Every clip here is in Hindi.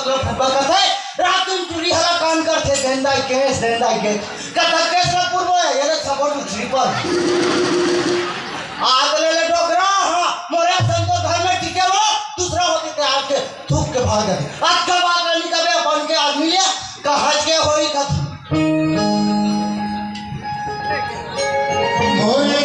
मतलब फुका कथे रात दिन चुरी हला कान करथे देंदा के कथा केस ना पूर्व ये सपोर्ट स्लीपर आग ले डोकरा हां मोरे संतो घर में टिके वो दूसरा होते के आके थूक के भाग गए आज का बात नहीं कबे बन के आदमी ले कहा के होई कथा मोरे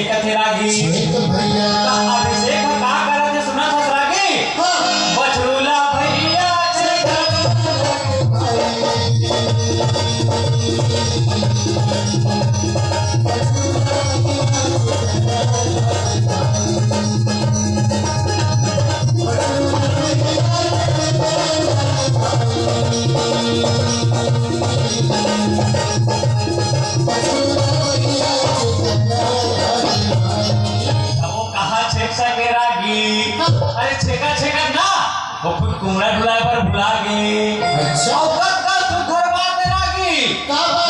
कथे रागी अभिषेक का करत सुना था रागी बछरूला भैया अरे छेका ना वो खुद कुमड़ा ढुलाए पर भुला गए। अच्छा औकत का सुधर बात है रागी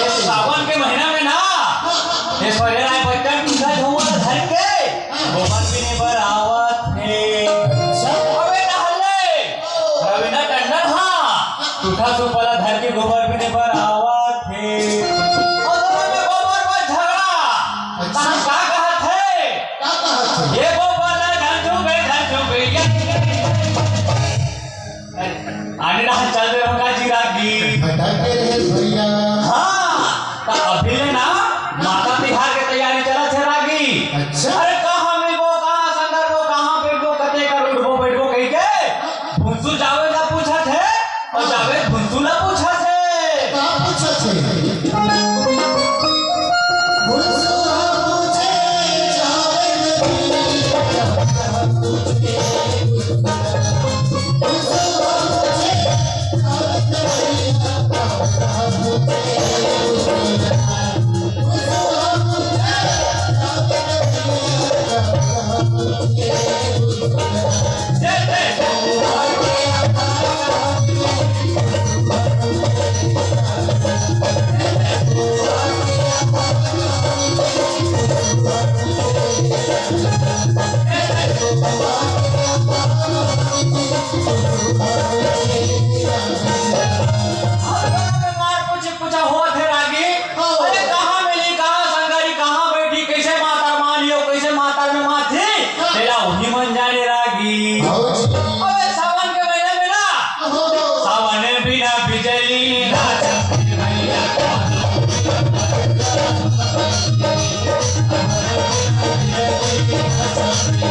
ये सावन के महीना में ना ये सोरे राय बच्चन किसा झोला धर के गोबर पीने पर आवत है। अबे नहले रविना टंडन हां टूटा सुपला धर के गोबर पीने पर आवत है और दोनों में गोबर पर झगड़ा। अच्छा क्या कहत है ये आने ना चल रहे होगा जिरागी भैया हाँ तो अभी ले ना माता तिहार के तैयारी चला थे रागी। अच्छा अरे कहाँ मिलबो कहाँ संदर वो कहाँ बैठो कते कर उठबो बैठो कहीं के भुंसू जावे ना पूछा थे और जावे भुंसू ना पूछा थे कहाँ पूछा थे भुंसू पूछे जावे Thank you.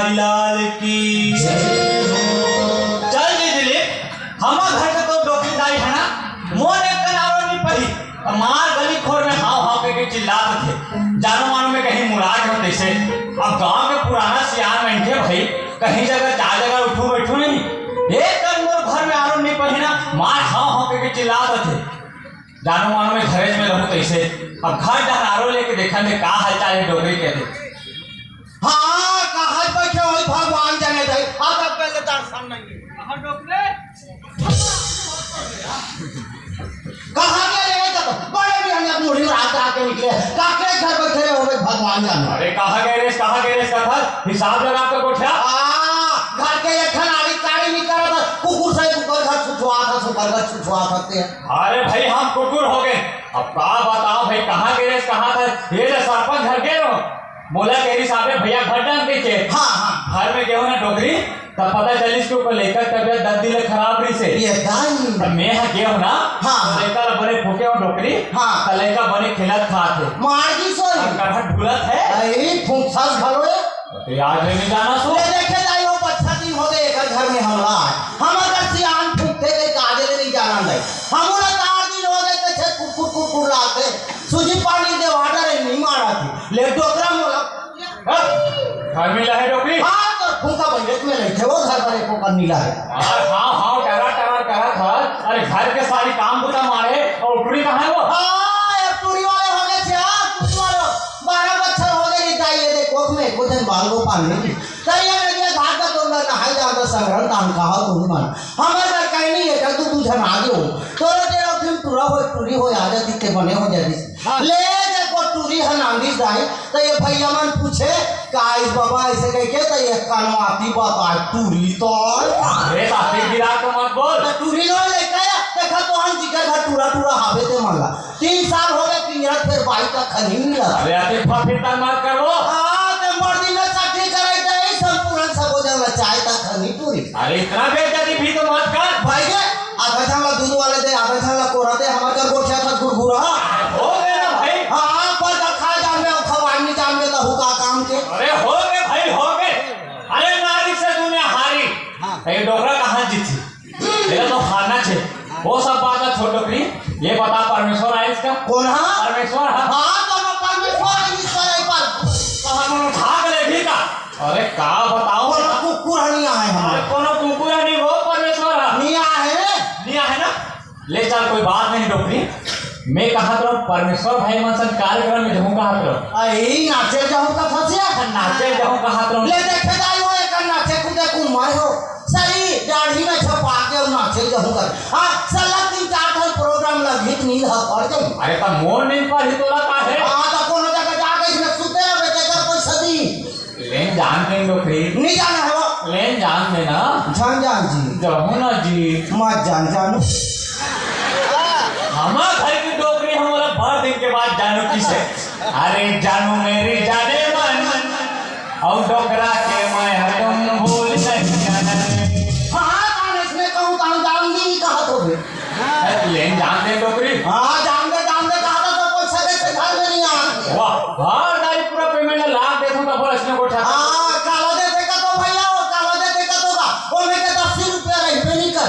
बिहारी लाल की चल जी दिलीप, हमार घर के तो डोकरीदारी है ना, मोर एक कनारो नहीं पही, मार गली खोर में हाव हाव के चिल्लात थे, जानो मानो में कहीं मुराद हो तैसे। अब गांव के पुराना सियान बैठे भाई, कहीं जगह चार जगह उठू बैठू नहीं, एक कर मोर घर में आरो नहीं पही ना, मार हाव हाव के चिल्लात थे, जानो मानो में घरेज में रहूं तैसे। अब घर जहाँ आरो लेके देखा में का हालचाल है डोकरी के थे। हाँ कहाँ बैठे हो भगवान जाने दे, अब पहले दर्शन नहीं है। कहाँ डोकरे? कहाँ गए रे तब? बड़े भी हम मुड़ी रात आके निकले, काके घर बैठे हो भगवान जाने। अरे कहाँ गए रे कथा हिसाब लगा के कोठा। घर के एक खनाड़ी काड़ी नहीं करा था, कुकुर से कुकर घर छुछुआ था, सुकर घर छुछुआ सकते हैं। अरे भाई हम कुकुर हो गए, अब का बताओ भाई कहाँ गए रे कहाँ था, ये जो सरपंच घर गए हो, बोला तेरी साहब भैया घर डाल के चे। हाँ घर में गए हो ना डोकरी, तब पता चली इसके ऊपर लेकर तबियत 10 दिन खराब रही से ये दाई मैं यहाँ गया हूँ ना। हाँ लेकर बड़े फूके हो डोकरी। हाँ लेकर बड़े खिलत खाते मारगी सोई कड़हट ढुलत है। अरे फूंकसास भलोए तो याद नहीं जाना सो ले देखे जाई हो 25 दिन हो गए एक घर में हमला है, हम अगर सियान फूकते गए काजे ले नहीं जाना नहीं, हम ना 4 दिन हो गए कैसे कुकुर कुकुर लाते सूजी पानी दे वाटर नहीं मारा थी ले डोकरा मोला घर में लहे डोकरी। हाँ तो फूका बंगले में नहीं थे वो घर पर एक को नीला है। हाँ टरा करा था। अरे घर के सारी काम बुता मारे और उपड़ी कहाँ है वो? हाँ ये पूरी वाले हो गए थे। हाँ पूरी वाले 12 बच्चे हो गए चाहिए देखो में कुछ दिन बाल को पानी की सही है ये घाट का तो नहाई जाता संग्रहण काम कहा तुम मान हमारे घर कहीं नहीं है तू जन आगे हो तो तेरा फिल्म पूरा हो टूरी हो आ जाती के बने हो जाती ले देखो टूरी है नांदी जाए तो ये भैया मन पूछे काइस बाबा ऐसे कह के तो ये कनवाती बता टूरी तो अरे साथी गिरा तो मत बोल टूरी नो लेके देखा तो हम जिगर घर टूरा हावे ते मांगा 3 साल हो गए पिंजरा फिर बाई का खनी मिला। अरे आते फिर मत करो। हां तो मर्दी में साठी करे तो संपूर्ण सब हो जाना चाहे ता खनी पूरी। अरे इतना बेइज्जती भी तो मत कर भाई के आधा झाला दूध वाले दे आधा झाला कोरा दे हमार घर गोठिया था गुरगुरा हो गया भाई। हां पर का खा जान में खवानी जान में तो हुका काम के। अरे हो गए भाई हो गए। अरे नारी से दुनिया हारी। हां ये डोकरा कहां जीती मेरा तो हारना छे वो सब बात है छोड़ डोकरी। ये बता परमेश्वर है इसका कौन है? परमेश्वर है। हां तो मैं परमेश्वर ईश्वर है पर कहां कोनो भाग ले भी का। अरे का बताओ कोनो कुकुर नहीं आए हमारे कोनो कुकुर नहीं वो परमेश्वर है नहीं आए ना। ले चल कोई बात नहीं डोकरी। मैं कहा तो परमेश्वर भाई मनसन कार्यक्रम में जाऊं कहा तो आई नाचे जाऊं का फसिया नाचे जाऊं कहा तो ले देखे जाई हो एक नाचे कूदे कुन मार हो सही दाढ़ी में छपा के नाचे जाऊं कर हां साला 3-4 ठन प्रोग्राम लगित नींद ह पड़ गई। अरे त मोर नींद पर ही तोला का है। हां तो कोनो जगह जाके इसमें सुते रहे कर कोई सदी लेन जान के डोकरी नहीं जाना है वो लेन जान में ना जान जी जाऊं ना जी मत जानू हमारा घर की डोकरी हमारा भर दिन के बाद जानू किसे। अरे जानू मेरी जाने मन और डोकरा के मैं तुम भूल नहीं जाना। हां कान इसमें कहूं कान जान नहीं कहा तो भी लेन जान दे डोकरी। हां जान दे कहा तो कोई सगे से घर में नहीं आ वाह हर दाई पूरा पेमेंट लाख दे दूं तो बोल इसमें कोठा। हां काला दे का तो भैया वो काला दे का तो का वो में के 80 रुपया रहबे नहीं कर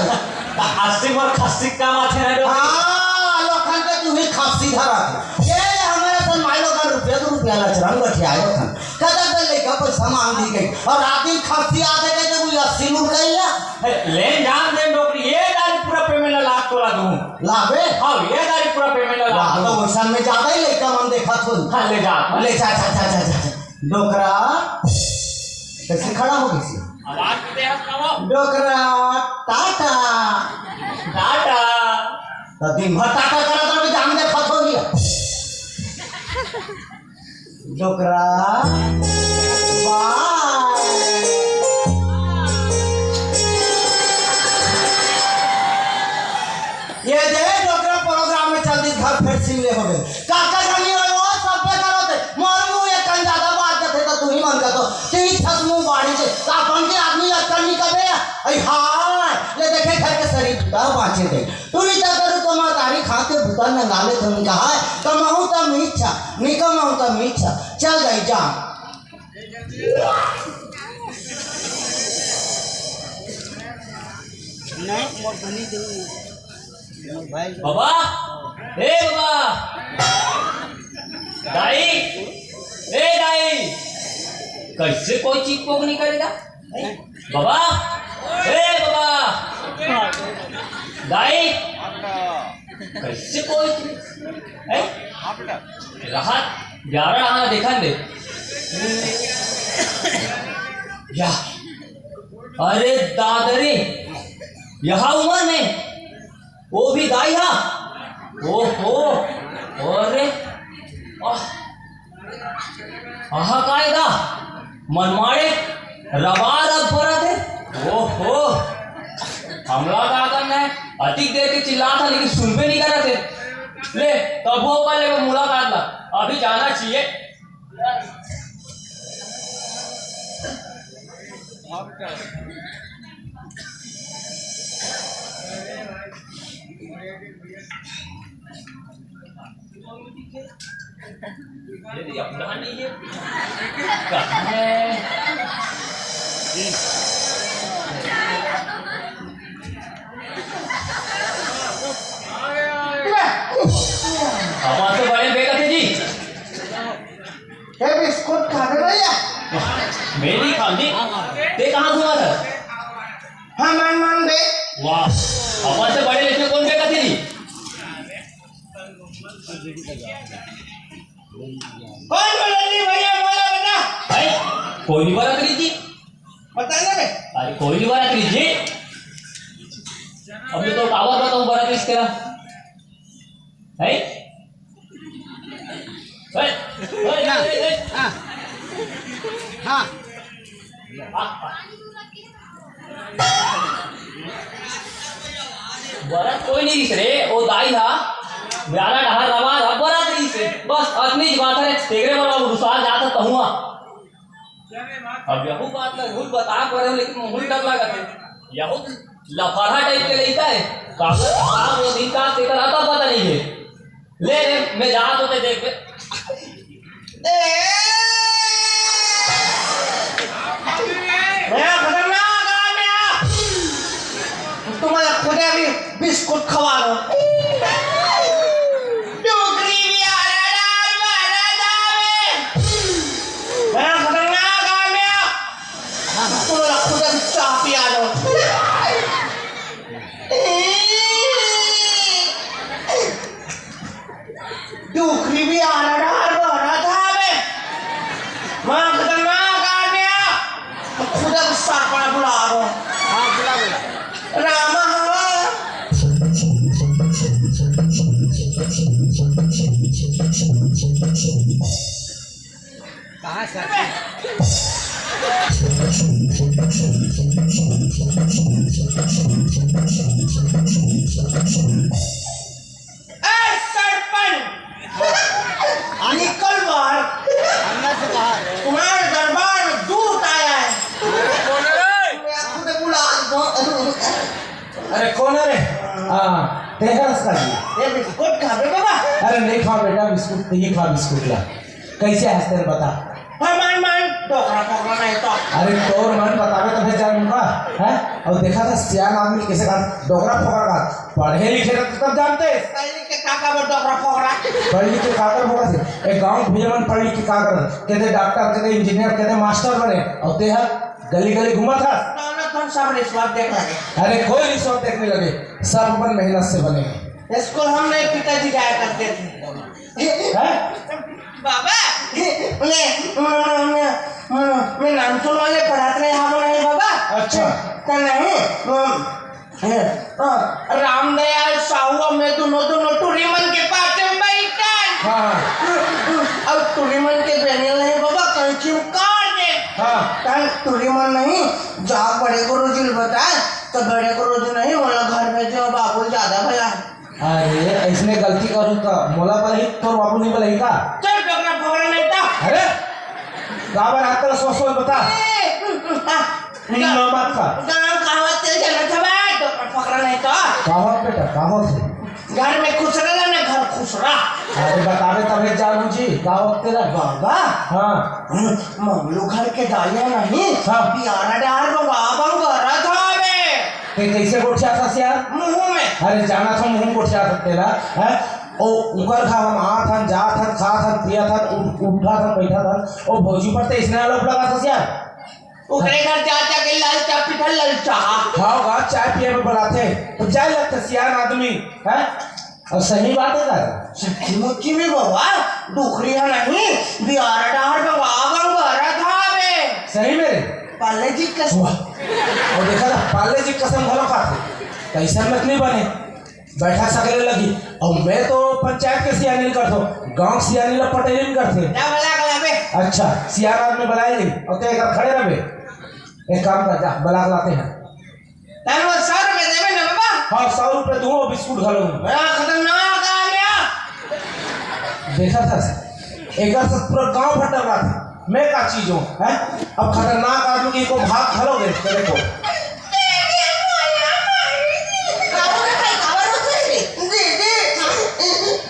80 और खस्सी का माथे ना डोकरी। हां लोखन के तू ही खासी धरा ये हमारे सन माइलो का रुपया लचरंग बैठायो खन कदा के लेके पैसा मांग दी गई और रात दिन खासी आते के तो 80 रुपया लेन जान दे डोकरी ये दाई पूरा पेमेंट लाख तोला दूं लाबे। हां ये दाई पूरा पेमेंट लाख तो वैसा में ज्यादा ही लेका मन देखा थो हां ले जा डोकरा कैसे खड़ा हो गई आवाज दे हस कहो डोकरा टाटा टाटा तो दिन भर टाटा करा तो भी जान दे फस हो गया डोकरा बाय ये दे डोकरा प्रोग्राम में चल दी घर फिर सिमले हो गए काका जानी हो वो सब पे करो थे मोरू ये कन ज्यादा बात करते तो तू ही मन का तो तीन छसमू बाड़ी से अपन के आदमी अक्कल नहीं कबे आई हां ले देखे घर के शरीर का बाचे थे तू ही तो करू तो मातारी खाते भूता न गाले तुम कहा कमाऊ तो मीठा नहीं कमाऊ तो मीठा चल गई जा बाबा, ए बाबा, दाई, ए दाई, कैसे कोई चीज को नहीं करेगा? बाबा, ए बाबा, दाई, कैसे कोई राहत 11 रहा देखा दे या अरे दादरी यहाँ उम्र में वो भी दाई हा ओहो अरे आहा कायदा मनमाड़े रवार अब भरा थे ओहो हमला का करना है अधिक देर के चिल्ला था लेकिन सुन भी नहीं कर रहे थे ले तब वो का ले मुलाकात ला अभी जाना चाहिए यदि अपना नहीं है कहाँ है हमारे बड़े बेटा थे जी ये बिस्कुट खाने भैया मेरी खानी ते कहाँ घुमा था हाँ मन बे वाह हमारे बड़े लेकिन कौन बेटा थे जी कौन बोला भैया बोला बता भाई कोई नहीं बात करी जी बता ना बे अरे कोई नहीं बात करी जी अभी तो कावर बताऊं बात किस तरह है हाँ बरत कोई नहीं दिख रहे वो दाई था ब्याला ढहर रवा था बरत नहीं से बस अपनी जी बात है तेरे पर अब रुसाल जाता तो हुआ अब यहू बात ना भूल बता पर लेकिन मुझे डर लगा थे यहू लफाड़ा टाइप के लेता है कागज आप वो दिन का तेरा आता पता नहीं है ले ले मैं जा तो ते देख तुम्हारा खुद अभी बिस्कुट खवा लो डोगरी भी आ तुम्हारा खुद अभी चाह पिया लो डोगरी भी आ रहा था मैं खतरनाक आ गया खुद अभी सापड़ा बुला लो रामा कहाँ से निकल बाहर अंदर से बाहर तुम्हारे दरबार में दूत आया है अरे कौन है रे हाँ देखा उसका जी ये बिस्कुट खा रहे बाबा अरे नहीं खा बेटा बिस्कुट ये खा बिस्कुट ला कैसे हंसते हैं बता मन डोकरा पकड़ा नहीं तो अरे तोर मन बतावे तो फिर जान उनका है और देखा था सियान आदमी कैसे का डोकरा पकड़ा पढ़े लिखे तो तब जानते के काका वो डोकरा पकड़ा पढ़ लिख के काकर होगा थे एक गांव भैया पढ़ लिख के काकर कहते डॉक्टर कहते इंजीनियर कहते मास्टर बने और तेहा गली गली घुमा था तुम सब रिश्वत देख लगे अरे कोई रिश्वत देखने लगे सब अपन मेहनत से बने स्कूल हमने पिताजी जाया करते थे बाबा मैं नाम सुन वाले पढ़ाते रहे हम नहीं बाबा अच्छा तो नहीं रामदयाल साहू में दोनों टूरीमन के पास में बैठे हाँ अब टूरीमन के बहने नहीं बाबा कहीं चिमकार दे हाँ टूरीमन नहीं जा बड़े गुरु जी बताए तो बड़े गुरु जी नहीं बोला घर में जो बाबू ज्यादा भला अरे इसने गलती करूँ का मोला पर ही तो बाबू नहीं बोलेगी का चल डोकरा पकड़ा नहीं था अरे गाबर हाथ पर सोच बता ना बात का गाँव कहावत तेल चला था भाई डोकरा पकड़ा नहीं था कहावत बेटा कहावत घर में खुश रहा ना घर खुश रहा अरे बतावे तबे जानू जी कहावत तेरा बाबा हाँ मम्मी घर के दालियां नहीं हाँ प्यारा डाल बाबा घर था बे ते कैसे गोठिया था सियार मुंह में। अरे जाना था मुंह गोठिया था तेरा है ओ उकर था हम आ था जा था खा था पिया था उठा था बैठा था ओ भौजी पर ते इसने आलोप लगा था सियार ओकरे घर जा के लाल चा पिठल लाल चा हाँ गा चाय पिए में बुलाते तो जाए लगता सियार आदमी है और सही बात है ना सच्ची मुच्ची में बाबा डुखरी है नहीं बिहार डार बाबा गंगारा था बे सही मेरे पाले जी कसम और देखा था पाले जी कसम घलो खाते कैसा मत नहीं बने बैठा सकले लगी और मैं तो पंचायत के सियानी कर दो गांव सियानी ला पटेलिन करते जा बला गला बे अच्छा सियार आदमी बुलाए नहीं और ते एक खड़े रहे एक काम कर जा बुला लाते हैं तन वो 100 रुपए देबे ना बाबा हाँ 100 रुपए दूँ बिस्कुट घलो बड़ा खतरनाक आ गया देखा था एक से पूरा गांव फट रहा था मैं का चीज हूँ है अब खतरनाक आदमी को भाग खलोगे तेरे को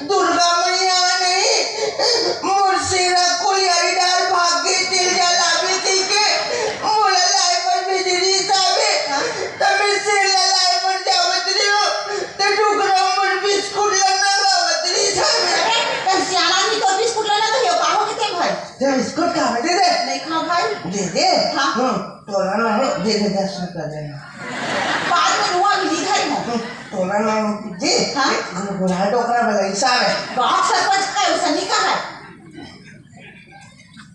दुर्गा मैया नहीं मुर्शिदा कुलियारी डाल भाग गई तिल जला भी थी के मोला लाई पर बिजली साबे तमे से लाई पर जावत रियो ते टुकड़ा मुर बिस्कुट लना गावत री साबे अरे सियाना नहीं तो बिस्कुट लेना तो यो काहो के भाई ते बिस्कुट खा दे दे नहीं खाओ भाई दे हाँ तोला ना है दे 10 रुपया देना बाद में रुआ मिली घर में तोला ना जी हाँ? गुना टोकरा वाला हिसाब है गांव सरपंच का उसने कहा है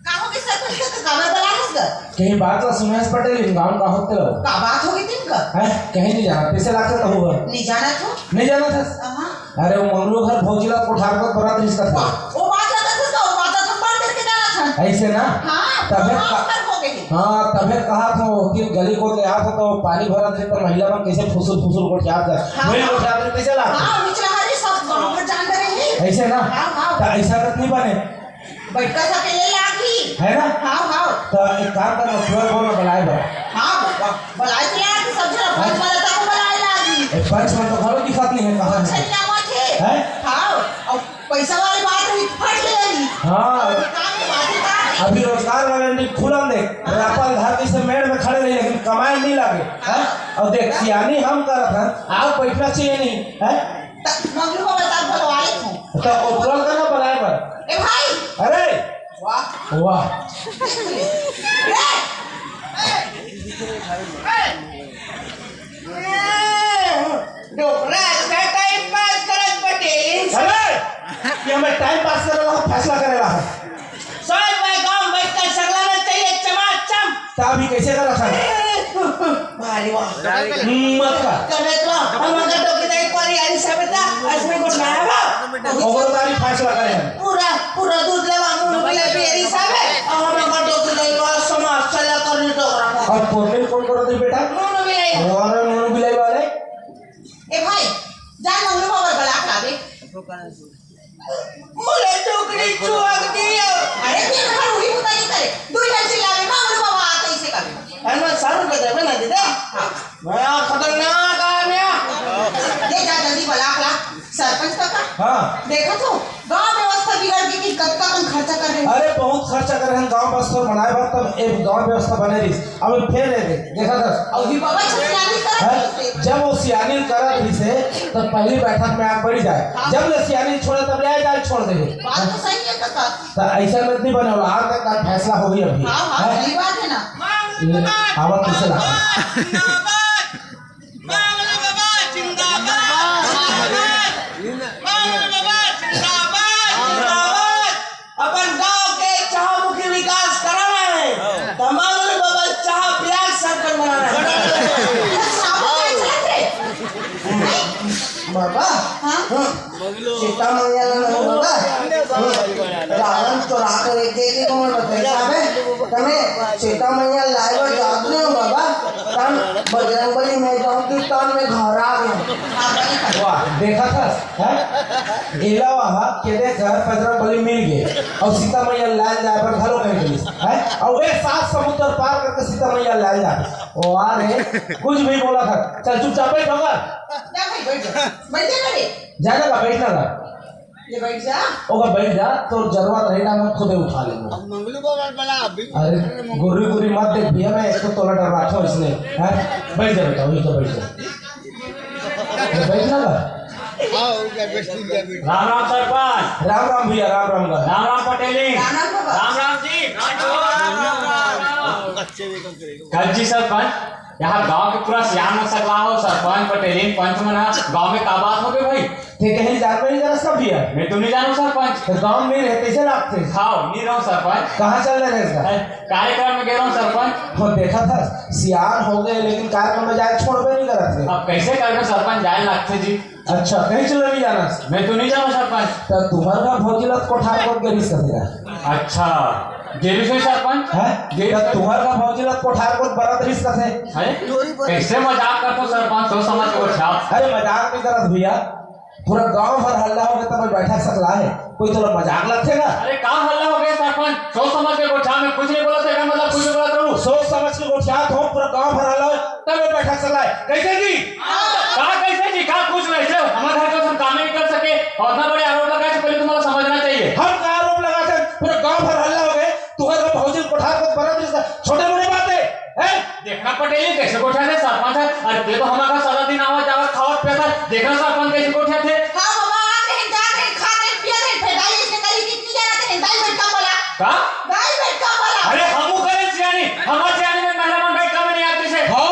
काहो के सरपंच का तो गांव बला है कहीं बात ला सुमेश पटेल गांव का होते रहो का बात होगी दिन का है कहीं नहीं जाना पैसे लाते तो होगा नहीं जाना तो नहीं जाना था हां अरे वो मंगलू घर भौजीला कोठार पर बरात रिश्ता था वो बात लगा था वो बात तो बात करके जाना था ऐसे ना हां तबे हो गई हाँ तबे कहा था कि गली को ले आता तो पानी भरा थे पर महिला में कैसे फुसुल फुसुल को क्या था वही को क्या कैसे ला हां निचला हरी सब गांव पर जान रहे हैं ऐसे ना हाँ। तो ऐसा नहीं बने बैठका सा के ले लागी है ना हां तो एक काम करना फ्लोर बोल बुलाए बा हां बलाई के लागी सब जरा पंच वाला तक बलाई लागी एक पंच में तो घरों की बात नहीं है कहां अच्छा है क्या बात है हैं? हाँ और पैसा वाली बात हुई फट ले ली हाँ काम की बात है अभी रोजगार वाले खुला दे अपन घर कैसे मेड़ में खड़े रही लेकिन कमाए नहीं लगे हैं और देख सियानी हम करत हैं आओ बैठना चाहिए नहीं है मंगलू को बता बुलवाए थे तो ओपरल का ना बनाए पर ए भाई अरे वाह वाह डोकरा का टाइम पास करत पटेल अरे ये हमें टाइम पास कर रहा फैसला करे रहा है सोच भाई गांव बैठ कर सगलाना चाहिए चमाचम तभी कैसे कर रखा है भारी वाह मत का कने तो हम अगर टोकी दे परी आई सबता इसमें कुछ ना है और तारी फैसला करे हैं पूरा दूध लेवा मुंह में बेरी साबे और हम अगर टोकी दे को समाज चला करने टोकरा और पोर्टल कौन करो दे बेटा मुंह में ले और मुंह बिलाई वाले ए भाई जा मंगलू को बला खावे मुले टोकरी छुआ दियो अरे फिर घर हुई पता नहीं करे दो हजार से लावे मंगलू बाबा आते इसे करे अरे 100 रुपए दे ना दे मैं खतरनाक आ गया दे जा जल्दी बला खला सरपंच काका हाँ देखा तो गांव व्यवस्था बिगड़ गई कि कत्ता कम खर्चा कर रहे अरे बहुत खर्चा कर रहे हैं गांव बस्तर बनाए बात तब एक गांव व्यवस्था बने रही अब फिर रहे देखा था और भी बाबा छसियानी कर है? जब वो सियानी करा रही से तो पहली बैठक में आग बढ़ जाए जब ले सियानी छोड़े तब ले जाए छोड़ देंगे बात तो सही है काका तो ऐसा मत नहीं बने आज तक का फैसला हो गई अभी हां हां सही बात है ना आवाज कैसे लगा मंगल बाबा जिंदाबाद मंगल बाबा जिंदाबाद अपन गांव के चहुमुखी विकास कराना है तो मंगल बाबा चाह प्याज सर्कल बनाना है बाबा हां सीता मैया ना बाबा रावण चोरा कर एक के कौन बताया है तमे सीता मैया लाइव जात हो बाबा तम बजरंगबली में जाऊं कि तन में घर आ गए वाह देखा था है एला वहां के दे घर पजरा बलि मिल गए और सीता मैया लाल जाए पर घरों में गई है और एक सात समुद्र पार करके सीता मैया लाल जाए ओ आ रे कुछ भी बोला था चल चुपचाप बैठ होगा जा भाई बैठ जा बैठ जा रे जाना का बैठना था ये बैठ जा ओका बैठ जा तो जरूरत रही ना मैं खुदे उठा लेंगे। मंगलू को बड़ा अभी अरे गुर्री गुर्री मत देख भैया, मैं इसको तोला डर रहा था इसलिए। हैं बैठ जा बेटा, वही तो बैठ जा, बैठना का। राम राम सरपंच। राम राम भैया, राम राम का। राम राम पटेली। राम राम बाबा। राम राम जी। कल जी सरपंच, यहाँ गांव के पूरा सियान में सकला हो सरपंच पटेली पंच मना गांव में का बात हो गई भाई? थे कहीं जान में नहीं जरा सब भैया, मैं तो नहीं जानू सरपंच। तो गांव में रहते कैसे लगते? हाँ नहीं रहा हूँ सरपंच। कहाँ चल रहे हैं इसका? कार्यक्रम में गया हूँ सरपंच। वो देखा था सियान हो गए लेकिन कार्यक्रम में जाए छोड़बे नहीं करते। अब कैसे करके सरपंच जाए लगते जी? अच्छा कहीं चले नहीं जाना? मैं तो नहीं जानू सरपंच। तो तुम्हारा भौजीलत कोठार को गिरीश कर देगा। अच्छा जेबी से सरपंच है तुम्हारा भौजीलत कोठार को बड़ा रिश्क है। कैसे मजाक करते हो सरपंच? सोच समझ के उठा। अरे मजाक नहीं करत भैया, पूरा गांव भर हल्ला हो गया तब बैठा सकला है, कोई तो मजाक लगेगा। अरे कहाँ हल्ला हो गया सरपंच? सोच समझ के उठा, मैं कुछ नहीं बोला था, मतलब कुछ नहीं बोला था। सोच समझ के उठात हो, पूरा गांव भर हल्ला हो तब बैठा सकला है। कैसे जी? कहा कैसे जी? कहा कुछ नहीं थे, हमारे घर को हम काम नहीं कर सके और इतना बड़े आरोप लगाए, पहले तुम्हारा समझना चाहिए। हम का आरोप लगाते पूरा गांव भर हल्ला हो गए, तुम्हारा भौजी कोठार को बड़ा रिश्क, छोटे बड़े बातें हैं। देखना पटेली कैसे कोठा थे सरपंच है। अरे ये तो हमारा सारा दिन आवाज आवाज खावत पिया देखना सरपंच कैसे कोठा थे। हाँ बाबा आते हैं जाते हैं खाते हैं पीते हैं फेदाई इसने करी कितनी जाते हैं दाई बैठ का बोला का दाई बैठ का बोला। अरे हमू करें सियानी, हमारे सियानी में महिला में बैठ का नहीं आते से। हो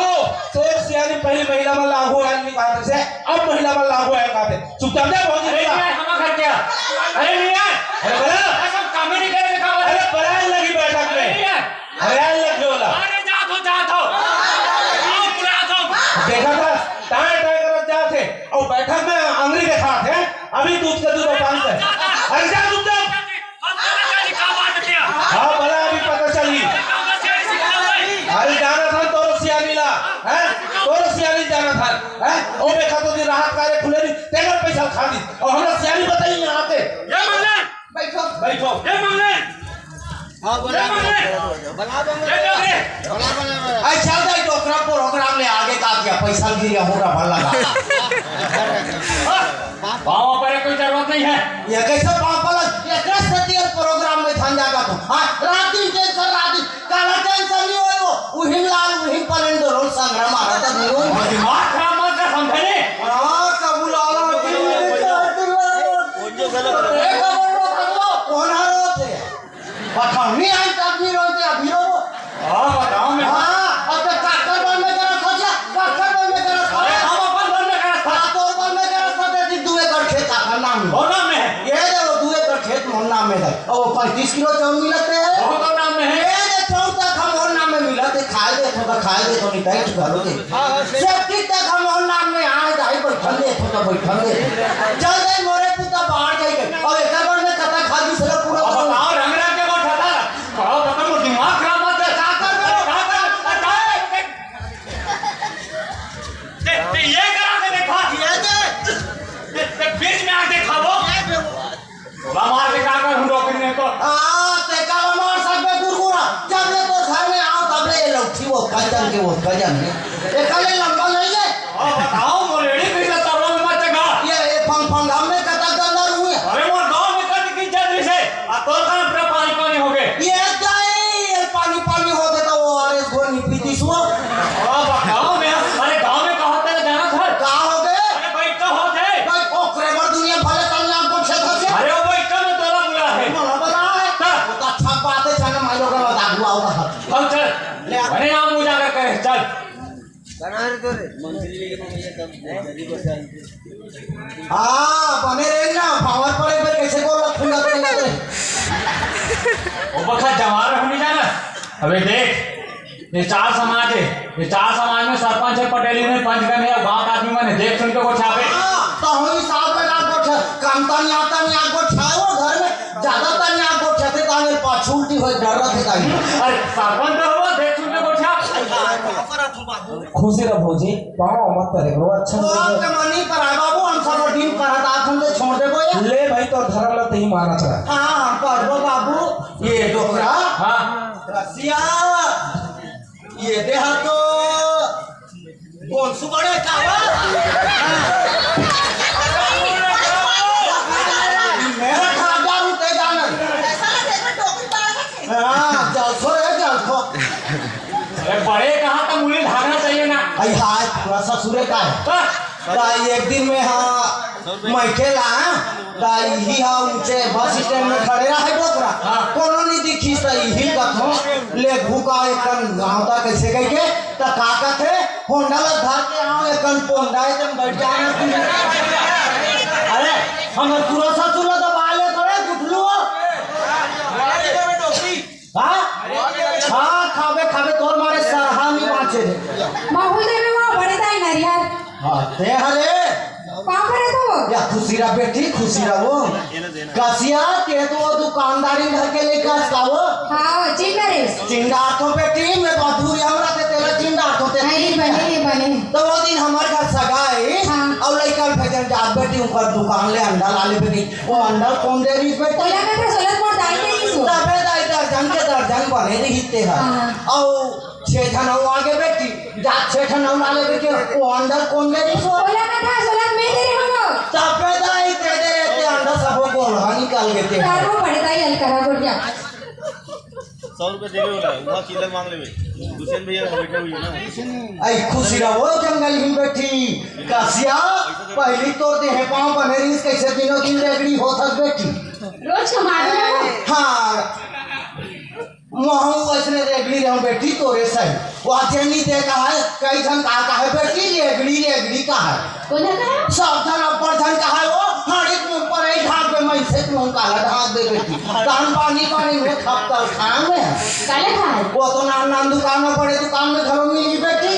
तो सियानी पहली महिला में लागू है नहीं कहते से, अब महिला में लागू है कहते। चुपचाप जा भौजी। अरे नहीं है हमारा घर क्या? अरे नहीं है। अरे बोला सब काम ही नहीं करे देखा। अरे बरान लगी बैठक में। नहीं है। अरे लग बोला अरे जात हो आओ बुला दो। देखा था टाए टाए करत जाते और बैठक में अंगरी के साथ है अभी दूध का दूध पान से। अरे जा दूध दे। हाँ बोला अभी पता चली। अरे जाना था तो सियानी ला है, तो सियानी जाना था है। ओ देखा तो दिन राहत कार्य खुले नहीं तेरा पैसा खा दी और हमरा सियानी बताई यहाँ पे। ये मंगले बैठो बैठो। ये मंगले हाँ बोला ये डोगरे अच्छा जाए डोकरा प्रोग्राम ले आगे का क्या पैसा गिरा हो रहा भला लगा। वहाँ पर कोई जरूरत नहीं है। ये कैसे पापला ये कृष्ण प्रोग्राम में थान जागा तुम। हाँ रात दिन टेंशन रात दिन काला टेंशन नहीं होए वो उहिम लाल उहिम पलन दो रोज संग्राम आ रहा था नहीं हो दिमाग खराब मत कर समझे नहीं। हाँ कबूल आला कौन आ रोते पठान नहीं आई तब नहीं रोते अभी रो। हाँ बताओ मैं। हाँ अब तो काकर बन में करा सोचा काकर बन में करा अरे हम अपन बंद में करा था। तोर बन में करा सोचा थी दुए कर खेत काकर नाम में और नाम में है। ये देखो दुए कर खेत मोहन नाम में है और 35 किलो चावल मिलते हैं। बहुत और नाम में है। ये देखो तक हम और नाम में मिलते खाए दे तो खाए दे तो नहीं टाइट करो दे सेफ्टी तक हम और नाम में आए जाए बैठल दे तो बैठल दे चल दे मोरे पुता बाहर जाए और एक बार में कथा खा दी सर पूरा अब बताओ रंगरा के वो ठहरा कहो पता मुझे दिमाग खराब मत कर। ये करा के देखा बीच में आके देखा वो मार के का कर रोकने को। ते काला मार सकबे गुरगुरा जब ले तो घर में आओ तब ले लौठी वो कजन के वो कजन ने ये काले लंबा नहीं है। अब बताओ मोरेड़ी कैसे तबला में मत गा। ये फंग में कथा अंदर हुए अरे वो गांव में कट की जल्दी से आ तो का पूरा पानी पानी हो गए। ये जाए पानी पानी होते तो वो आरएस गोनी पीती सुओ अब गांव में अरे गांव में कहां तक जाना था? का हो गए अरे बैठ तो हो गए। भाई ओकरे बर दुनिया भले कल नाम को क्षेत्र से अरे वो बैठ में तोला बुला है। बोला बता है वो तो अच्छा बात है छाना माइलो का दागू आओगा चल चल अरे नाम उजागर करे चल। हाँ बने रहे ना पावर पड़े पर कैसे बोल रखूंगा तो नहीं लगे वो बखत जवान होने जाना। अबे देख ये चार समाज है, ये चार समाज में सरपंच है पटेली ने पंचगण है गांव का आदमी मैंने देख सुन के को छापे। तो हुई साहब में ना को काम तो नहीं आता नहीं आगो छाओ घर में ज्यादा तो नहीं आगो छते ताने पाछूटी हो डर रहे ताई। अरे सरपंच तो हुआ देख सुन के को छाप। खुशी रह भौजी पाओ मत करे रो अच्छा तो आप कमानी पर आए बाबू हम सब दिन पर हाथ हम से छोड़ दे बोया। ले भाई तो धर्म लत ही मारा था। हाँ पढ़ो बाबू ये डोकरा हाँ रसिया ये देहा तो कौन सु बड़े कावा बड़े कहाँ का मुड़ी भागना चाहिए ना। आई हाय पूरा ससुरे का है ताई एक दिन में हाँ मैं खेला ताई हाँ ऊंचे बस स्टैंड में खड़े रहा डोकरा कोनो नहीं दिखी ताई हिल का थो ले भूका एकन गांव ता कैसे कह के ता काका थे होंडा ला धर के आओ एकन पोंडा एकदम बैठ जाए अरे हमर पूरा ससुर दबा ले करे गुठलू हाँ खाबे खाबे तोर मारे सरहा नहीं बाँचे रे माहौल दे में वहाँ बड़े दाई नरियार हाँ ते हरे कहाँ पर है तो या खुशीरा बेटी खुशीरा वो कसिया के तो वो दुकानदारी घर के लेकर आस्ताव हाँ चिंगारे चिंडा तो बेटी मैं बधूरी हमरा ते तेरा चिंडा तो ते नहीं बने तो वो दिन हमारे घर सगाई हाँ। और लड़का भेजन जा बेटी ऊपर दुकान ले अंडा ला ले बेटी वो अंडा कौन दे रही बेटी कोला में तो सोलत मोर दाई दे दी सो तबे दाई दर्जन के दर्जन बने रही ते है हाँ। और छह जन आगे बेटी जा छह जन ला ले बेटी वो अंडा कौन दे रही सो कोला में था सोलत में दे रहे हम लोग तबे दाई दे दे रहते अंडा सबको गोला निकाल देते हैं यार वो बड़े दाई अलकरा बोल गया 100 रुपए दे रहे हो ना वहाँ चिल्लर मांग ले हुसैन भैया बैठे हुए ना आई खुशी रहो जंगल ही बैठी कासिया पहली तो देह पाँव बने रही कैसे दिनों दिन रेगड़ी हो थक बेटी रोज कमाते हैं हाँ वहाँ वैसने रेगड़ी रहूं बेटी तोरे सही वहाँ जेनी देखा है कई जन कहा है बेटी रेगड़ी का है कोला का सब जन अपर जन कहा है वो हाड़ी मुंह पर एक ढाक पे मैं से मुंह काला ढाक दे बेटी कान पानी में खपता खान में काले खाए वो तो नाम दुकान में पड़े दुकान में घरों में मिली बेटी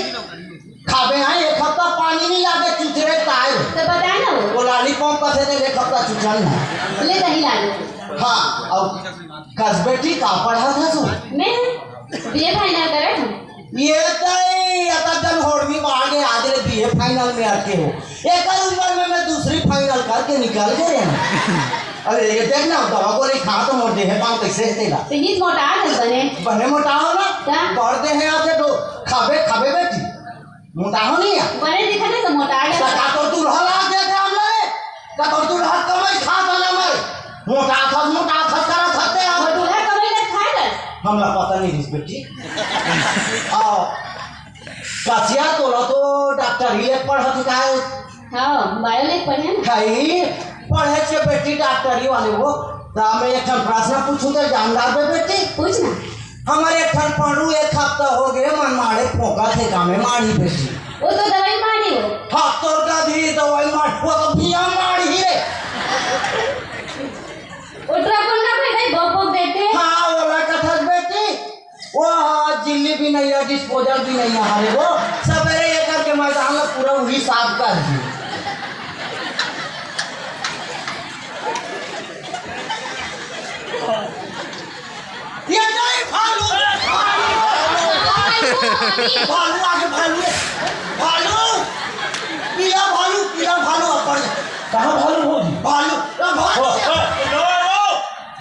खाबे हैं एक हफ्ता पानी नहीं लागे चुचरे ताए तो बताए ना वो लालीपॉप का थे एक हफ्ता चुचल है ले दही ला लो हाँ और कस बेटी का पढ़ा था तू मैं बीए फाइनल करे थे ये तई अतक जन होड़वी मार के आज रे बीए फाइनल में आके हो एक उम्र में मैं दूसरी फाइनल करके निकल गए अरे ये देखना दवा को खा तो मोड़ दे है पाँव कैसे तेरा तो ये मोटा है बने मोटा हो ना क्या? बढ़ दे हैं आते तो खाबे खाबे बेटी मोटा हो नहीं है बने दिखा ना तो मोटा है का तो तू रहला दे थे हम लोग का तो तू रह कमाई खा था ना मैं मोटा करा सकते हम और दूल्हा कभी ले खाएगा हमरा पता नहीं इस बेटी आओ कासिया तोला तो डॉक्टर ही पढ़त का है हाँ बायोलेक पढ़े ना खाई पढ़े से बेटी डॉक्टरी वाले वो तो मैं एक प्रश्न पूछूं तो जानदार पे बेटी पूछना हमारे एक पढ़ू एक हफ्ता हो गए मन मारे पोका थे कामे मारी बेटी वो तो दवाई मारी हो हाथ तोड़ का भी दवाई मार वो तो बिया मारी है उत्तराखंड में नहीं भोग भोग देते हैं हाँ वो कथा बेटी वो हाँ जिल्ली भी नहीं है डिस्पोजल भी नहीं है हमारे वो सवेरे ये करके मैदान में पूरा वही साफ कर दी ये नहीं भालू भालू आगे भालू अपर कहाँ भालू हो जी भालू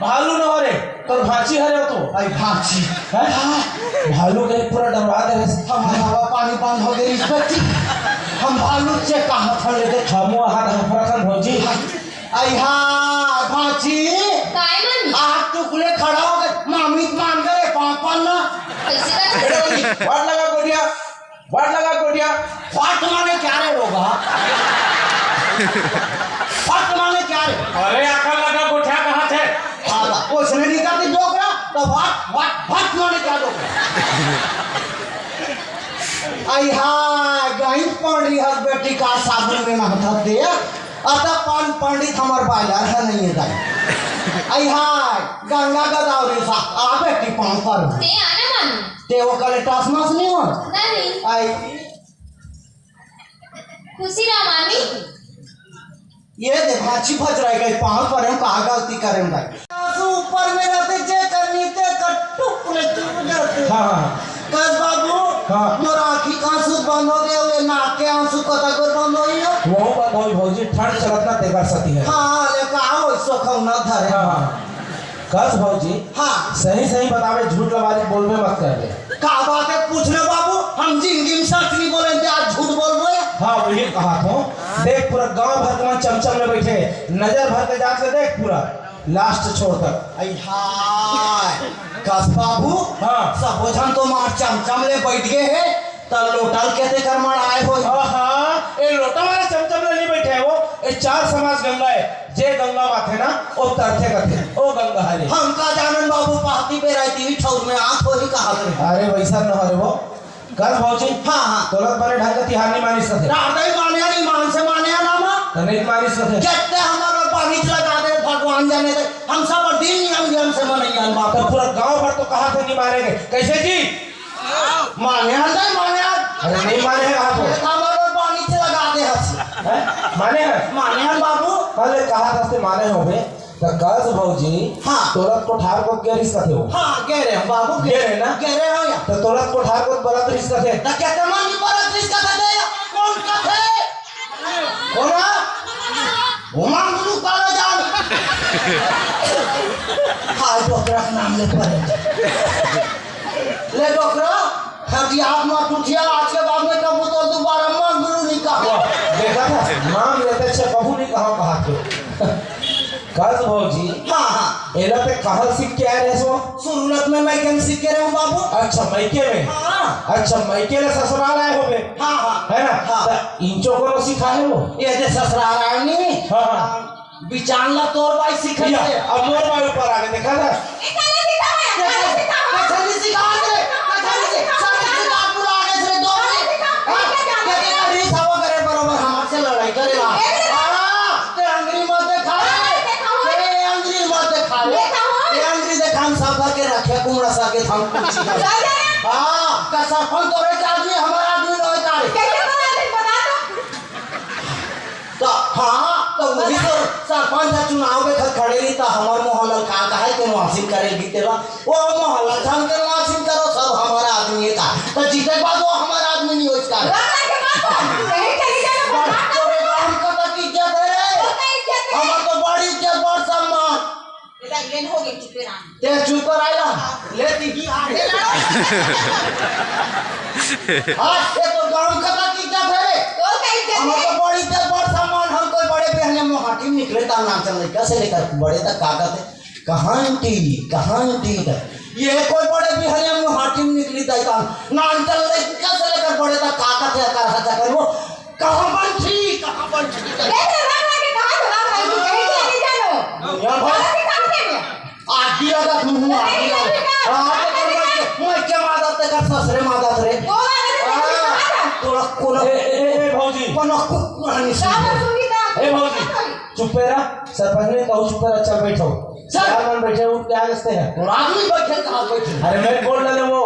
भालू न हो रे तो भाची हरे तो आई भाची है भालू के पूरा डरवा दे हम हवा पानी बंद हो गई बेटी हम भालू से कहाँ था लेते हमो हाथ हफरखन भौजी आई हाँ भाची काय मन आठ टुकड़े खड़ा हो गए मामी मान गए पापा ना कैसे का वाट लगा गोटिया फाट माने क्या रे होगा फाट माने क्या रे अरे आकर लगा गोठा कहाँ थे आगा उसने निकाल दी डोकरा तो फाट माने क्या डोकरा आई हाँ गाइन पढ़ रही है बेटी का साबुन में नहाता दे अतः पंडित हमार बाजार है नहीं है गाय आई हाँ गंगा गदावरी सा आ बेटी पाँव पर ते आने मन ते वो कले टासमास नहीं हो नहीं आई खुशी राम आमी ये दे भाची फच रही गई पाँव पर हम कहाँ गलती करें भाई आंसू ऊपर में रहते जे करनी ते कट्टुक ले चुप जाते हाँ कस बाबू हाँ। मोरा आँखी का आंसू बंद हो गए हुए नाक के आंसू कता कर बंद हो गया वो बताओ भौजी ठंड चलत ना तेवर सती है हाँ लेकिन आओ इसको खौना धरे हाँ कस भौजी हाँ सही बतावे झूठ लबाजी बोलबे मत कर दे का बात है पूछने बाबू हम जिंदगी में सच नहीं बोलेंगे आज झूठ बोल रहे हाँ वही कहा था देख पूरा गांव भर के मन चमचम में बैठे नजर भर के जाके देख पूरा लास्ट छोड़ तक। आई हाय कस बाबू हाँ। सब जन तो मार चमचम ले बैठ गए है त लोटल के ते करमण आए हो हाँ ये लोटा वाला चमचम ले नहीं बैठे है वो ये 4 समाज गंगा है जे गंगा माथे ना वो तरथे करते ओ गंगा हरे हम का जानन बाबू पाती पे रहती हुई ठौर में आंख हो ही कहा करे अरे वैसा न हरे वो कर भौजी हाँ हाँ तोलत बने ढंग का तिहार नहीं मानी सकते राधे माने नहीं मान से माने ना मा तो नहीं मानी सकते कहते हमारा पानी लगा दे भगवान जाने दे हम सब दिन नियम से मनैया बाप तो पूरा गांव भर तो कहा थे नहीं मारेंगे कैसे जी माने नहीं माने अरे नहीं माने हैं कहा तो हमारा पानी लगा दे हंस हैं? माने हैं माने बाबू अरे कहा था से माने हो बे तो कस भौजी हाँ। तोलत कोठार को क्या रिश्ता थे वो हाँ कह रहे हैं बाबू कह रहे ना कह रहे हो या तो तोलत कोठार को बड़ा रिश्ता थे तो कहते मन की बरत रिश्ता था दे कौन का थे कौन उमा गुरु काला जान हाय डॉक्टर का नाम ले पड़े ले डॉक्टर हजी आप मत उठिया आज के बाद में कबू तो दोबारा मां गुरु नहीं कहा देखा था नाम लेते छे कबू नहीं कहा थे कस भौजी हाँ हाँ एला पे कहाँ सीख के आए रहे सो सूरत में मैं केम सीख के रहा हूँ बाबू अच्छा मैके में हाँ अच्छा मैके ले ससुराल आए हो बे हाँ हाँ है ना हाँ। तो इंचो को सिखाए हो ये दे ससुराल आनी हाँ, हाँ। बिचान ला तोर भाई सिखा या दे अब मोर भाई ऊपर आ गए देखा था कैसे नहीं सिखा दे कैसे नहीं सब सिखा पूरा आगे से दो कैसे नहीं सवा करे बराबर हमसे लड़ाई करेगा हां ते अंग्रेजी मत खा ते अंग्रेजी मत खा ये अंग्रेजी दे काम सब करके रखे कुमड़ा सा के हम हां का सरपंच तोरे के आदमी हमारा आदमी नहीं करे तो हाँ तो वही तो सरपंच चुनाव में खड़े रही तो हमारे मोहल्ला का है कि वासिम करेगी तेरा वो मोहल्ला जान कर वासिम करो सब हमारा आदमी है का तो जीते के बाद वो हमारा आदमी नहीं हो इसका तोरे गांव का तो इज्जत है रे हमार तो बड़ी इज्जत बड़ सम्मान ते चुप कर आया लेती की आगे हां ये तो गांव का तो इज्जत है रे हमार तो बड़ी इज्जत बड़ सम्मान हम कोई बड़े बहने में हाथी निकले ता नाम चल कैसे लेकर बड़े तक कागज है कहां टी ये कोई बड़े बिहारिया में हाथी निकली ता नाम चल ले कैसे लेकर बड़े तक कागज है कर हजा कर वो कहां बनठी आदि लगा मुंह आदि मैं क्या मादत का ससुरे मादत रे तोरा कोन ए भौजी कोन कुरानी ए भौजी चुप रहा सरपंच ने कहा चुप रहा चल बैठो चार मन बैठे उठ के आगे से है और आदमी बैठे कहां बैठे अरे मैं बोल डाले वो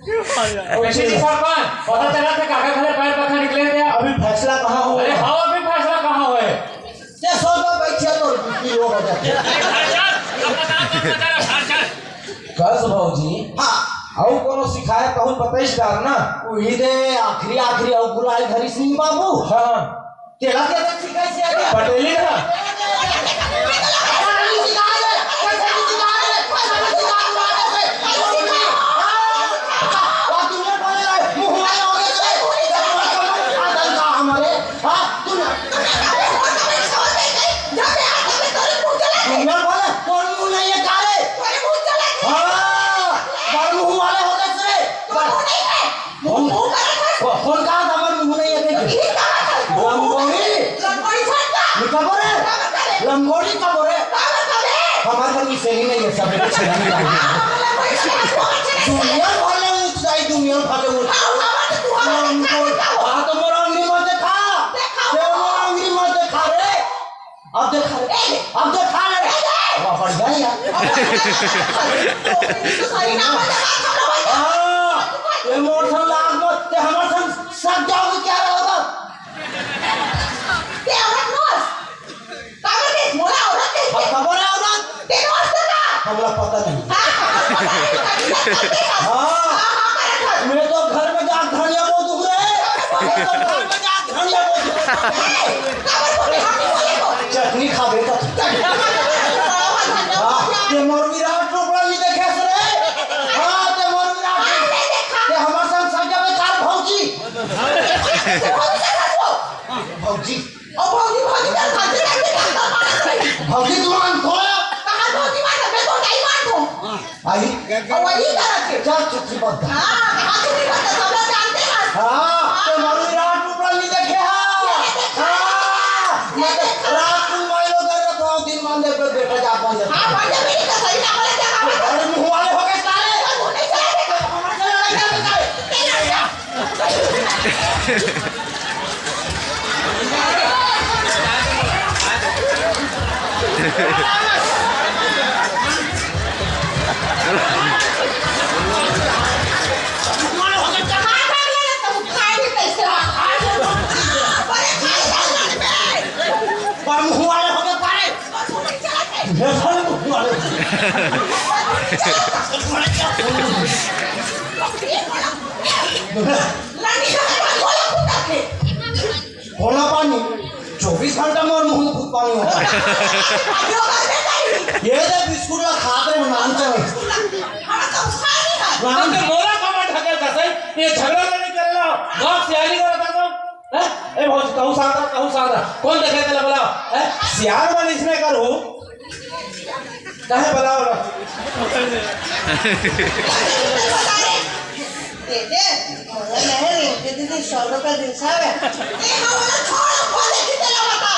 वैसे जी सरपंच पता चला था काका खड़े पैर पखा निकले थे अभी फैसला कहाँ हो अरे हाँ अभी फैसला कहाँ हुए ते सोचो बैठे तो की हो जाते कस भौजी हां आउ कोनो सिखाए कहूं बताइस डार ना वही दे आखिरी औ गुलाल घरी सिंह बाबू हां तेरा के सिखाई से आगे पटेली ना लंगोड़ी का बोले हमारे घर में सही नहीं है सब कुछ नहीं दुनिया वाले ऊंचाई दुनिया भागे वो हां तो मोरा अंगली मत देखा ते मोरा अंगली मत देखा रे अब देखा रे वाह बढ़ गया यार ये मोर सन लाग मत ते हमर सन सब जाओ क्या होगा ते औरत नोस कागज दे मोला औरत दे खबर है औरत ते नोस का हमरा पता नहीं हां मैं तो घर में जा धनिया वो दुख रे घर में जा धनिया वो चटनी खाबे तो ये मोर विराट टुकड़ा नहीं देखे रे हां ते मोर विराट ते हमर संग संग में कार भौजी भौजी ओ भौजी भौजी दुकान खोला धोती मार मैं तो नहीं मार दूं आई और वही करत है चल चुप बता हां कहां से नहीं पता सब लोग जानते हैं हाँ तो मालूम रात टुकड़ा नहीं देखे हाँ रात तुम माइलो कर तो दिन मान दे पे बेटा जा पाए हां बंदे मेरी का सही ना बोले जगह में अरे मुंह वाले हो गए सारे वो नहीं चलेगा हमारे लड़का बताए पर मुंह वाले हो गए सारे ये सारे मुंह वाले कोना पानी 24 घंटा में और मुंह में खुद पानी होता है ये तो बिस्कुट ला खाते हैं नाम चले नाम के मोला कमा ढकेल का सही ये झगड़ा नहीं करेला बाप सियाली करता तो हैं ए भौज कहू सांगरा कौन देखे तेला बोला हैं सियार वाली इसने करू काहे बोलाओ लो दे मोला नहीं रे दीदी 100 रुपए दे सावे ए मोला छोड़ बोले दीदी ला बता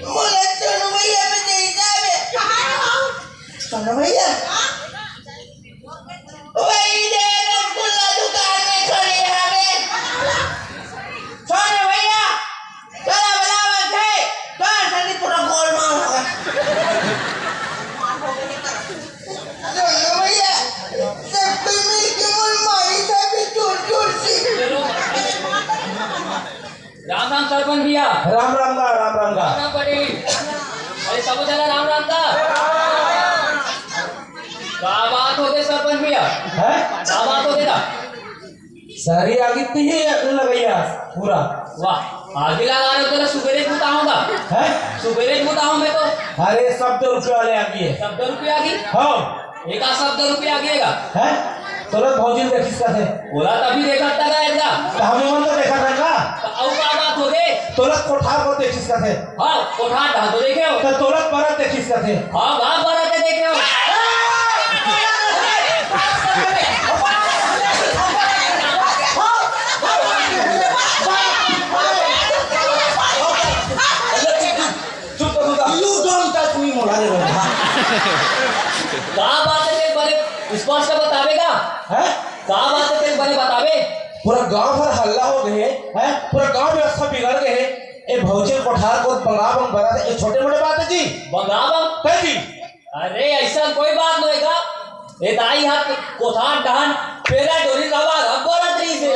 मोला चलो भैया में दे जावे कहां हो चलो भैया वही दे रसगुल्ला दुकान में खड़ी है हमें छोड़ भैया चला बुलावा थे कहां से पूरा गोल मार होगा चलो भैया सब कोई मिलके मोल मारी था भी चोर सी राम राम सरपंच भैया राम राम दा राम पटेल अरे सब जना राम का बात हो गई सरपंच भैया है क्या बात हो गया सारी आगे तो ये लगैया पूरा वाह आगे लगा रहे हो तो सुबेरे बताऊंगा है सुबेरे बताऊं मैं तो अरे सब तो रुपये वाले आगे है शब्द रुपये आगे हाँ एक आध शब्द रुपये आगेगा है तुरंत भौजी देखिस का थे बोला तभी देखा था एकदम तो हमें मन तो देखा था का और क्या बात हो गई तुरंत कोठार को देखिस का थे हाँ कोठा ढा तो देखे हो तो तुरंत परत देखिस का थे हाँ बात बराते देखे हो चुप कर दूंगा यू डोंट टच मी मोला रे बाबा क्या बात है तेरे बड़े स्पष्ट बतावेगा है क्या बात है तेरे बड़े बतावे पूरा गांव भर हल्ला हो गए हैं पूरा गांव व्यवस्था बिगड़ गए है ए भौजी कोठार को बंगाबम बना दे छोटे मोटे बात है जी बंगाबम कह जी अरे ऐसा कोई बात नहीं का ये दाई हाथ कोठार डान पेरा डोरी रवा रब्बर अतरी से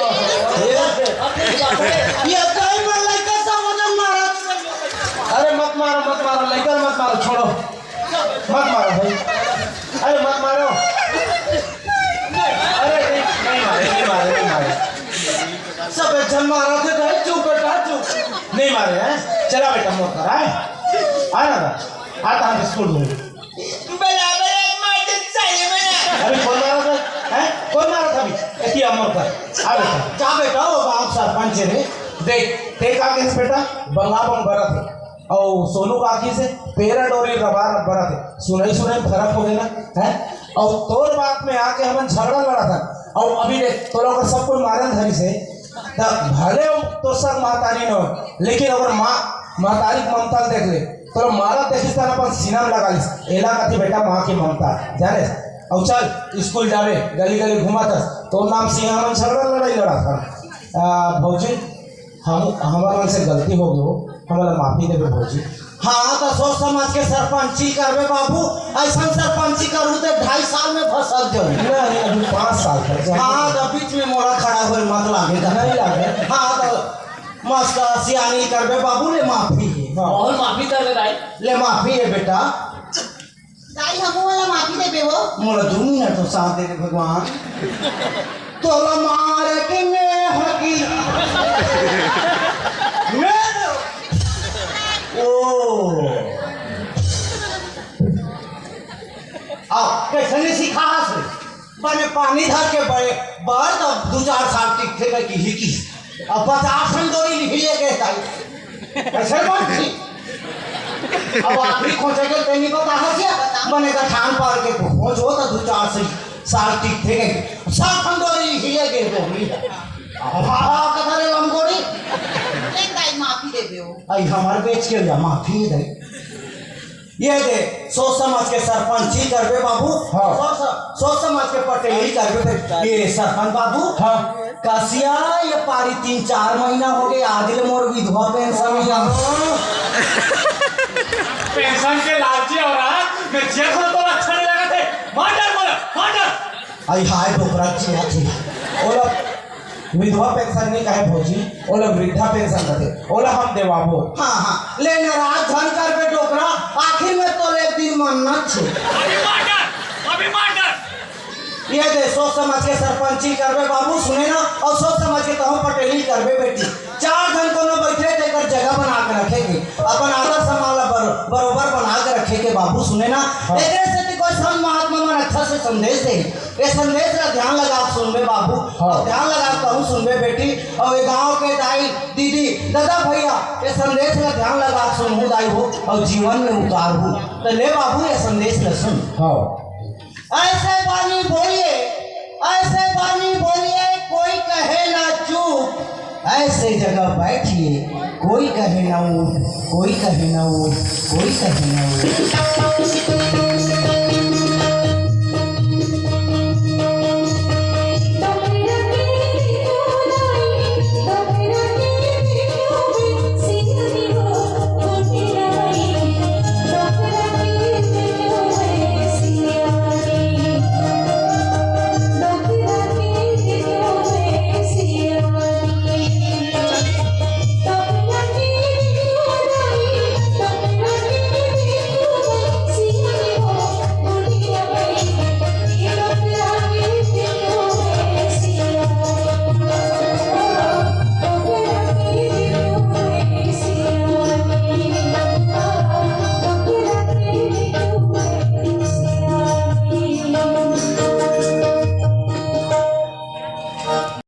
ये कई बार लड़का सब वजन मारा अरे मत मारो लड़का मत मारो छोड़ो मत मारो भाई अरे मत मारो अरे नहीं मारे सब जन मारा थे भाई चुप बेटा चुप नहीं मारे हैं चला बेटा मोर कर आए ना आता हम स्कूल में बराबर एक मारते सही में अरे कौन मारा था हैं कौन मारा था अभी ऐसी अमर कर आ बेटा जा बेटा वो गांव सरपंच ने देख आगे से बेटा बंगाबम बरा थे और सोनू काकी से पेरा डोरी रबा बरा थे सुनाई फर्क हो गया ना है और तोर बात में आके हम झगड़ा लड़ा था और अभी देख तो लोग सब कोई मारन धरी से तो भले तो सब मातारी न हो लेकिन अगर मातारी ममता देख ले तो मारा देखिस था अपन सीना में लगा लिस एला कथी बेटा माँ की ममता जाने और चल स्कूल जावे गली घुमा था तो नाम सिंह हम झगड़ा लड़ाई लड़ा था भौजी हमारे मन से गलती हो गई हमारा माफी देवे भौजी हाँ तो सोच समझ के सरपंची करबे बाबू ऐसा सरपंची करूँ तो 2.5 साल में फसल जो नहीं अभी 5 साल तक हाँ तो बीच में मोड़ा खड़ा हुए मत लागे नहीं लागे हाँ तो मस्त सियानी करबे बाबू ले माफी है और माफी कर दे दाई ले माफी है बेटा दाई हमो वाला माफी दे बेवो मोला 2 मिनट तो साथ दे भगवान तोला मार के मैं हकी ओ आओ कैसे नहीं सीखा हस बने पानी धर के बड़े बार तो 2-4 साल टिकते की हिकी अब 50 डोरी लिखी लेके ताई ऐसे बात थी। अब आखिरी खोजे के तेनी पता है क्या बनेगा ठान पार के खोज हो तो 2-4 साल टिक थे गए 60 डोरी लिखी लेके बोली हाँ कथा रे लंगोड़ी एक दाई माफी दे दो आई हमारे बेच के लिया माफी दे ये दे सोच समझ के सरपंची करबे बाबू हाँ। सोच समझ के पटेली करबे ये सरपंच बाबू हाँ कसिया ये पारी 3-4 महीना हो गए आदिल मोर विधवा पेंशन पेंशन के लालची हो रहा मैं जेल में तो अच्छा नहीं लगा थे मार आई हाय डोकरा चिया थी ओला विधवा पेंशन नहीं कहे भोजी ओला वृद्धा पेंशन कहते ओला हम देवाबो हाँ हाँ ले नाराज धन करबे डोकरा आखिर में तो एक दिन मन्नत छे अभी मार ये दे सोच समझ के सरपंची करबे बाबू सुने ना और सोच समझ के कहूँ पटेली करबे बेटी 4 दिन को बैठे देकर जगह बना के रखेगी अपन आदर समाला बरोबर बना के रखेगी बाबू सुने ना एकरे से कि कोई संत महात्मा मन अच्छा से संदेश दे ये संदेश का ध्यान लगा सुनबे बाबू और ध्यान लगा कहूँ सुनबे बेटी और ये गाँव के दाई दीदी दादा भैया ये संदेश का ध्यान लगा सुनहू दाई हो और जीवन में उतार हो तो ले बाबू ये संदेश ल सुन हाँ ऐसे बानी बोलिए कोई कहे ना चुप ऐसे जगह बैठिए कोई कहे ना उठ कोई कहे ना उठ कोई कहे ना उठ